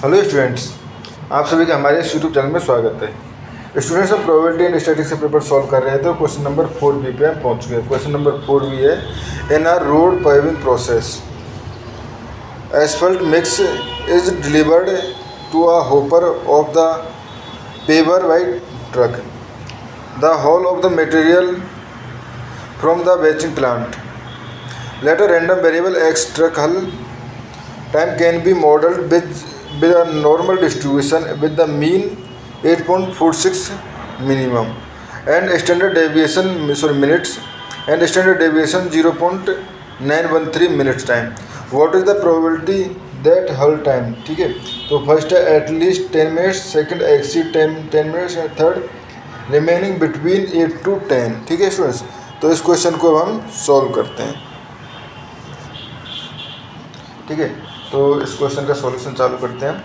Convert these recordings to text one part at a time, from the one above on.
Hello students, आप सभी का हमारे इस यूट्यूब चैनल में स्वागत है। स्टूडेंट्स, हम प्रोबेबिलिटी एंड स्टैटिस्टिक्स से पेपर सॉल्व कर रहे थे तो क्वेश्चन नंबर 4B पे हम पहुंच गए। क्वेश्चन नंबर 4B है, in a road paving process asphalt mix is delivered to a hopper of the paver by truck. The haul of the material from the batching plant. Let a random variable X truck haul time can be modeled with a normal distribution with the mean 8.46 minimum and standard deviation minutes and standard deviation 0.913 minutes time. What is the probability that hull time? ठीक है, तो first है at least 10 minutes, second exceed 10 minutes and third remaining between 8 to 10। ठीक है students, तो इस question को हम सॉल्व करते हैं। ठीक है, तो इस क्वेश्चन का सॉल्यूशन चालू करते हैं।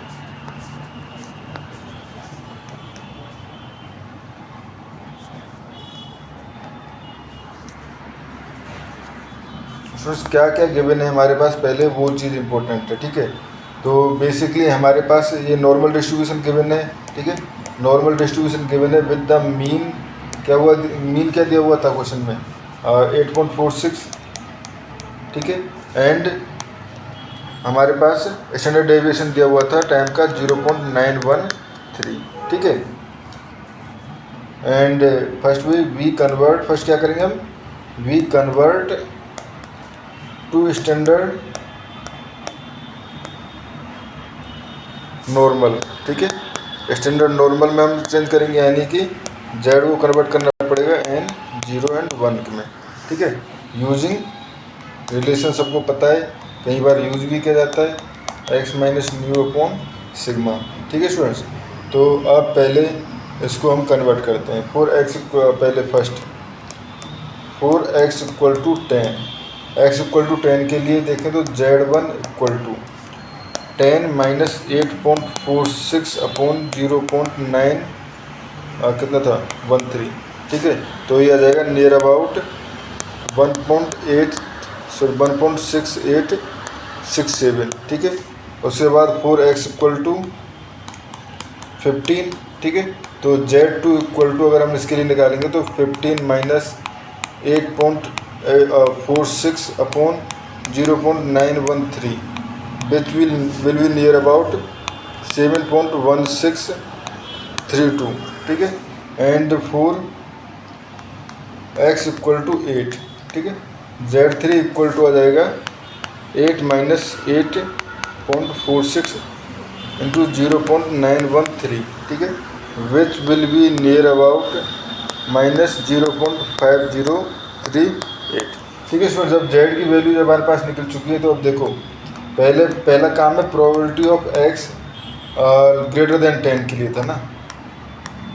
क्या क्या गिवन है हमारे पास, पहले वो चीज़ इंपॉर्टेंट है। ठीक है, तो बेसिकली हमारे पास ये नॉर्मल डिस्ट्रीब्यूशन गिवन है। ठीक है, नॉर्मल डिस्ट्रीब्यूशन गिवन है विद द मीन क्या हुआ, मीन क्या दिया हुआ था क्वेश्चन में 8.46। ठीक है, एंड हमारे पास स्टैंडर्ड डेविएशन दिया हुआ था टाइम का 0.913। ठीक है, and first we convert, first क्या करेंगे हम, we convert to standard normal. ठीक है, स्टैंडर्ड नॉर्मल में हम चेंज करेंगे, यानी कि जेड को कन्वर्ट करना पड़ेगा n 0 और 1 में। ठीक है, यूजिंग रिलेशन सबको पता है, कई बार यूज भी किया जाता है x minus new upon sigma. ठीक है स्टूडेंट्स, तो अब पहले इसको हम कन्वर्ट करते हैं। 4x पहले first 4x equal to 10, x equal to 10 के लिए देखें तो z1 equal to 10 minus 8.46 upon 0.9 कितना था 13। ठीक है, तो ये आ जाएगा नियर अबाउट 1.6867। ठीक है, उसके बाद 4x इक्वल टू 15। ठीक है, तो z2 इक्वल टू अगर हम इसके लिए निकालेंगे तो 15 minus 8.46 upon 0.913 which will be near about 7.1632। ठीक है, एंड 4x इक्वल टू 8। ठीक है, z3 इक्वल टू आ जाएगा 8 माइनस 8.46 इंटू 0.913। ठीक है, which will be near about minus 0.5038। ठीक है स्टूडेंट, जब z की वैल्यू जब हमारे पास निकल चुकी है तो अब देखो पहला काम है probability of x greater than 10 के लिए था ना।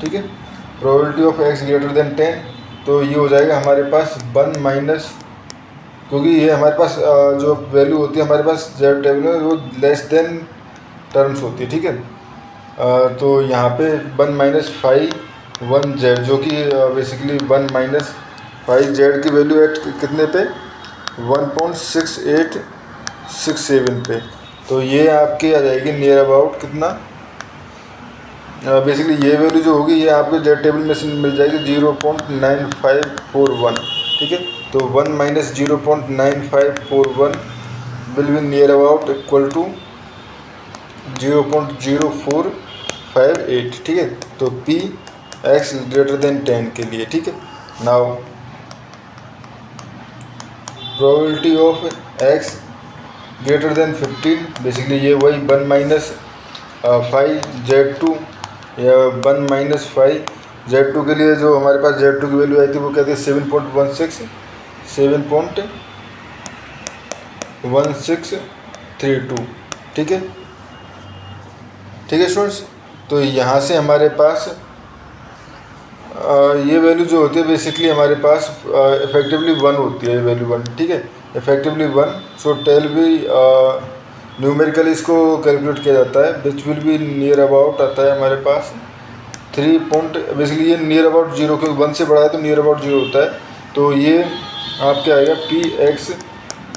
ठीक है, probability of x greater than 10, तो ये हो जाएगा हमारे पास 1 माइनस, क्योंकि ये हमारे पास जो वैल्यू होती है हमारे पास जेड टेबल में वो लेस देन टर्म्स होती है। ठीक है, तो यहाँ पे 1 माइनस 5 1 जेड, जो कि बेसिकली 1 माइनस 5 जेड की वैल्यू एट कितने पे 1.6867 पे, तो ये आपकी आ जाएगी नियर अबाउट कितना, बेसिकली ये वैल्यू जो होगी ये आपको जेड टेबल में से मिल जाएगी 0.9541। ठीक है, तो 1 minus 0.9541 will be near about equal to 0.0458। ठीक है, तो p x ग्रेटर देन 10 के लिए। ठीक है, now probability of x greater than 15, basically ये वही 1 माइनस 5 z2 या 1 माइनस 5 z2 के लिए जो हमारे पास z2 की वैल्यू आई थी वो कहते हैं 7.1632। ठीक है, ठीक है स्टूडेंट्स, तो यहाँ से हमारे पास ये वैल्यू जो होती है बेसिकली हमारे पास इफेक्टिवली 1 होती है, ये वैल्यू 1। ठीक है, इफेक्टिवली 1, सो टेल भी न्यूमेरिकली इसको कैलकुलेट किया जाता है, which will be near about आता है हमारे पास 3 बेसिकली ये नियर अबाउट 0, क्योंकि 1 से बड़ा है तो नियर अबाउट 0 होता है, तो ये आपके आएगा पी एक्स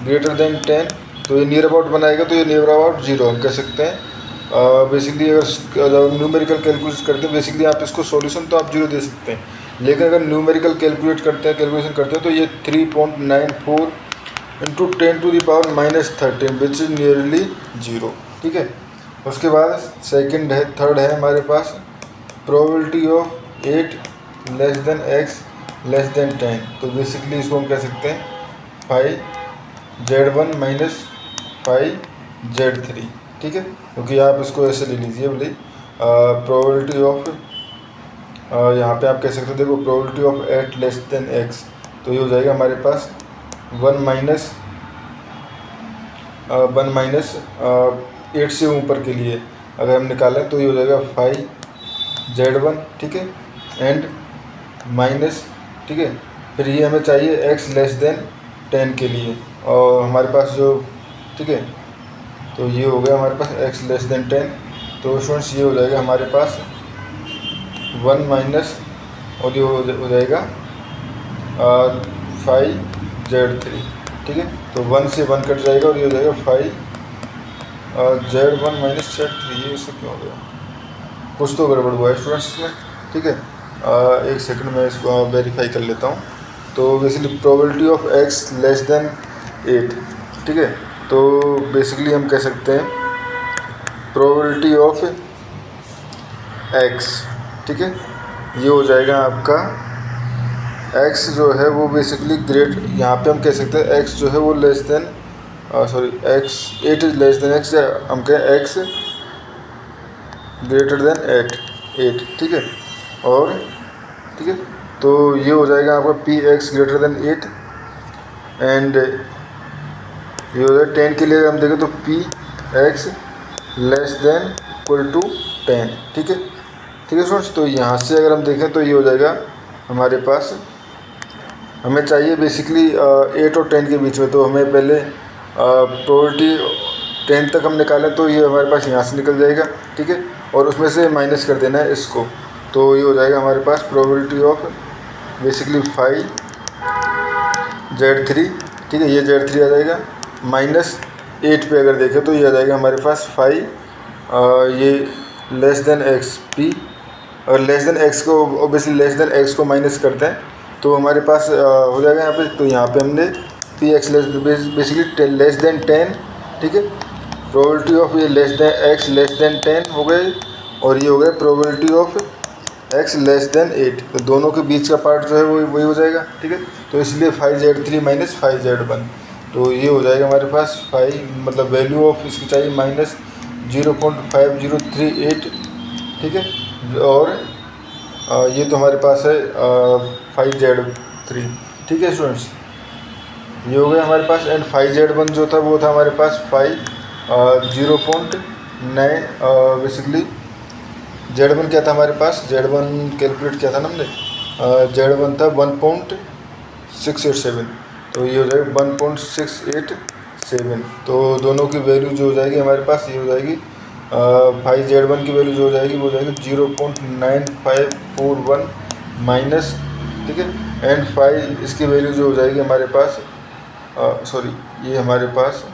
ग्रेटर देन 10, तो ये नियर अबाउट बनाएगा तो ये नियर अबाउट 0 हम कह सकते हैं। बेसिकली अगर न्यूमेरिकल कैलकुलेट करते हैं, बेसिकली आप इसको सॉल्यूशन तो आप 0 दे सकते हैं, लेकिन अगर न्यूमेरिकल कैलकुलेट करते हैं, कैलकुलेशन करते हैं, तो ये 3.94 इंटू 10⁻13 विच इज नियरली 0। ठीक है। उसके बाद सेकंड है, थर्ड है हमारे पास probability of 8 less than x less than 10। तो बेसिकली इसको हम कह सकते हैं 5z1 माइनस 5z3। ठीक है, क्योंकि आप इसको ऐसे ले लीजिए बोले प्रोबेबिलिटी ऑफ यहाँ पे आप कह सकते हो, देखो probability of 8 less than x, तो ये हो जाएगा हमारे पास 1 माइनस 8 से ऊपर के लिए अगर हम निकालें तो ये हो जाएगा 5z1। ठीक है, एंड माइनस, ठीक है, फिर ये हमें चाहिए x लेस देन 10 के लिए, और हमारे पास जो, ठीक है, तो ये हो गया हमारे पास x लेस देन 10। तो स्टूडेंट्स ये हो जाएगा हमारे पास 1 माइनस, और ये हो जाएगा 5z3। ठीक है, तो 1 से 1 कट जाएगा और ये हो जाएगा 5z1 माइनस z3। ये इससे क्यों हो गया, कुछ तो गड़बड़ हुआ है स्टूडेंट्स इसमें। ठीक है, एक सेकंड में इसको वेरीफाई कर लेता हूँ। तो basically probability of x less then 8। ठीक है, तो बेसिकली हम कह सकते हैं प्रोबेबिलिटी ऑफ x, ठीक है, ये हो जाएगा आपका x जो है वो बेसिकली ग्रेट, यहाँ पे हम कह सकते हैं x जो है वो less than x 8 is less than x, हम कहें x ग्रेटर देन 8। ठीक है, और ठीक है, तो ये हो जाएगा आपका px ग्रेटर देन 8, एंड ये हो जाएगा 10 के लिए अगर हम देखें तो px less than equal to 10। ठीक है, ठीक है स्टूडेंट्स, तो यहाँ से अगर हम देखें तो ये हो जाएगा हमारे पास, हमें चाहिए बेसिकली 8 और 10 के बीच में, तो हमें पहले प्रोबेबिलिटी 10 तक हम निकालें तो ये हमारे पास यहाँ से निकल जाएगा। ठीक है, और उसमें से माइनस कर देना है इसको, तो ये हो जाएगा हमारे पास प्रोबेबिलिटी ऑफ बेसिकली 5z3। ठीक है, ये z3 आ जाएगा, माइनस 8 पे अगर देखें तो ये आ जाएगा हमारे पास 5 ये लेस देन x p, और लेस देन x को ऑब्वियसली लेस देन x को माइनस करते हैं तो हमारे पास हो जाएगा यहाँ पे, तो यहाँ पे हमने px बेसिकली लेस देन 10। ठीक है, प्रोबेबिलिटी ऑफ ये less than x less than 10 हो गए, और ये हो गया probability of x less then 8, तो दोनों के बीच का पार्ट जो है वही हो जाएगा। ठीक है, तो इसलिए 5z3 माइनस 5z1, तो ये हो जाएगा हमारे पास 5, मतलब वैल्यू ऑफ इसकी चाहिए माइनस 0.5038। ठीक है, और ये तो हमारे पास है 5z3। ठीक है स्टूडेंट्स, ये हो गया हमारे पास, एंड 5z1 जो था वो था हमारे पास 0.9 बेसिकली z1 क्या था हमारे पास, z1 कैलकुलेट किया था ना हमने, z1 था 1.687, तो ये हो जाएगा 1.687, तो दोनों की वैल्यू जो हो जाएगी हमारे पास ये हो जाएगी 5z1 की वैल्यू जो हो जाएगी वो हो जाएगी 0.9541 माइनस, ठीक है, एंड 5 इसकी वैल्यू जो हो जाएगी हमारे पास ये हमारे पास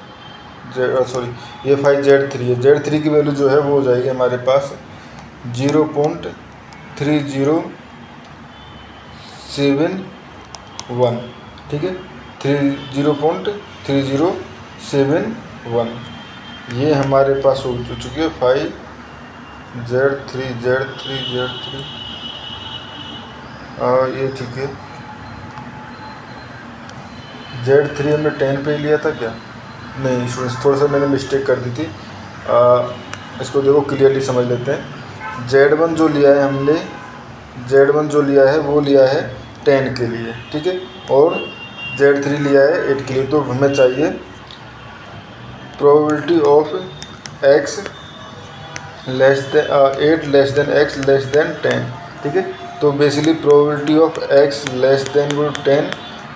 ये 5z3 है, z3 की वैल्यू जो है वो हो जाएगी हमारे पास 0.3071। ठीक है, 0.3071 ये हमारे पास हो चुकी है 5z3 ये ठीक है। z3 हमने 10 पे लिया था क्या, नहीं स्टूडेंट्स, थोड़ा सा मैंने मिस्टेक कर दी थी, इसको देखो क्लियरली समझ लेते हैं। z1 जो लिया है हमने, z1 जो लिया है वो लिया है 10 के लिए, ठीक है, और z3 लिया है 8 के लिए, तो हमें चाहिए probability of x less then 8 less than x less than 10। ठीक है, तो basically probability of x less than 10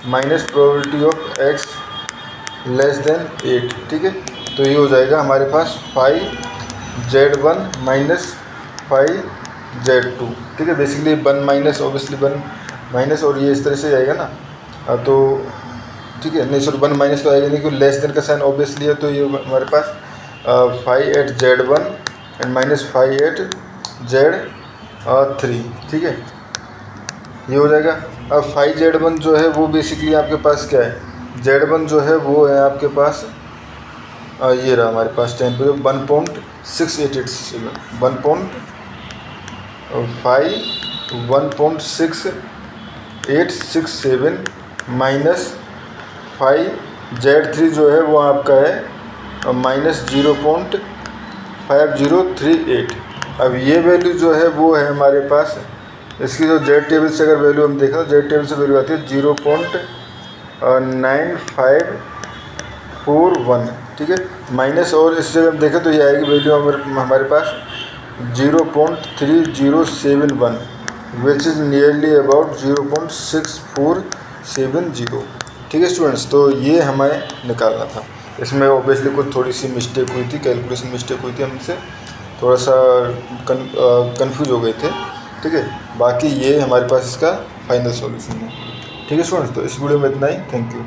minus probability of x less then 8। ठीक है, तो ये हो जाएगा हमारे पास 5z1 माइनस 5z2। ठीक है, बेसिकली 1 माइनस ऑब्वियसली 1 माइनस, और ये इस तरह से आएगा ना, तो ठीक है, नहीं सॉरी 1 माइनस तो आएगा नहीं, क्योंकि लेस देन का साइन ऑब्वियसली है, तो ये हमारे पास 5 at z1 एंड -58Z3, ठीक है, ये हो जाएगा। अब 5Z1 जो है वो बेसिकली आपके पास क्या है, Z1 जो है वो है आपके पास ये रहा हमारे पास टेम्परेचर 1.6887 1.687 -5Z3 जो है वो आपका है -0.5038। अब ये वैल्यू जो है वो है हमारे पास, इसकी जो जेड टेबल से अगर वैल्यू हम देखें तो जेड टेबल से वैल्यू आती है 0.9541, ठीक है, माइनस, और इससे हम देखें तो ये आएगी वैल्यू हमारे पास 0.3071, विच इज़ नियरली अबाउट 0.6470, ठीक है स्टूडेंट्स। तो ये हमें निकालना था। इसमें ऑब्वियसली कुछ थोड़ी सी मिस्टेक हुई थी, कैलकुलेशन मिस्टेक हुई थी, हमसे थोड़ा सा कंफ्यूज हो गए थे, ठीक है। बाकी ये हमारे पास इसका फाइनल सॉल्यूशन है, ठीक है स्टूडेंट्स। तो इस वीडियो में इतना ही, थैंक यू।